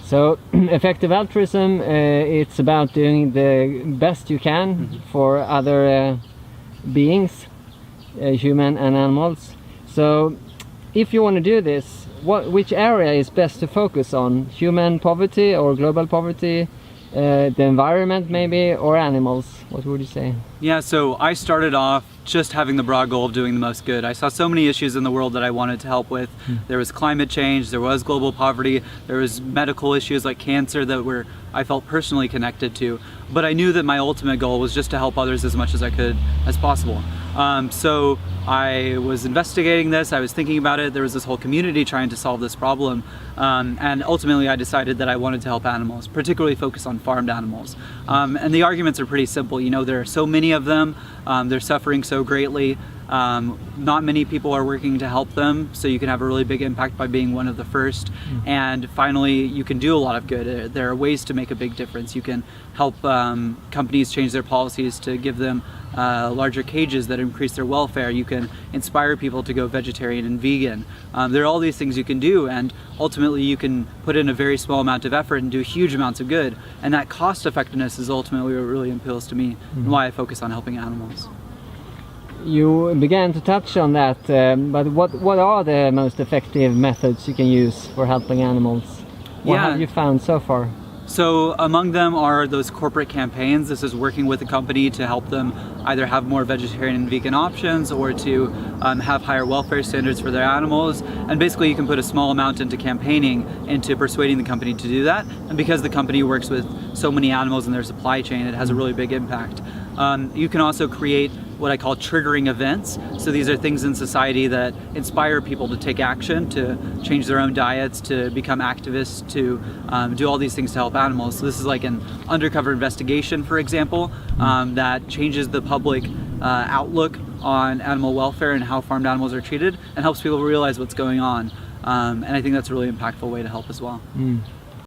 So effective altruism, it's about doing the best you can for other beings, human and animals. So if you want to do this, which area is best to focus on? Human poverty or global poverty? The environment maybe, or animals? What would you say? Yeah, so I started off just having the broad goal of doing the most good. I saw so many issues in the world that I wanted to help with. There was climate change, there was global poverty, there was medical issues like cancer that I felt personally connected to. But I knew that my ultimate goal was just to help others as much as I could as possible. So I was investigating this, I was thinking about it, there was this whole community trying to solve this problem, and ultimately I decided that I wanted to help animals, particularly focus on farmed animals. And the arguments are pretty simple. You know, there are so many of them, they're suffering so greatly, not many people are working to help them, so you can have a really big impact by being one of the first. And finally, you can do a lot of good. There are ways to make a big difference. You can help companies change their policies to give them larger cages that increase their welfare. You can inspire people to go vegetarian and vegan. There are all these things you can do, and ultimately you can put in a very small amount of effort and do huge amounts of good. And that cost effectiveness is ultimately what really appeals to me and why I focus on helping animals. You began to touch on that, but what are the most effective methods you can use for helping animals? What have you found so far? So among them are those corporate campaigns. This is working with a company to help them either have more vegetarian and vegan options or to have higher welfare standards for their animals. And basically you can put a small amount into campaigning, into persuading the company to do that. And because the company works with so many animals in their supply chain, it has a really big impact. You can also create what I call triggering events. So these are things in society that inspire people to take action, to change their own diets, to become activists, to do all these things to help animals. So this is like an undercover investigation, for example, that changes the public outlook on animal welfare and how farmed animals are treated, and helps people realize what's going on. And I think that's a really impactful way to help as well.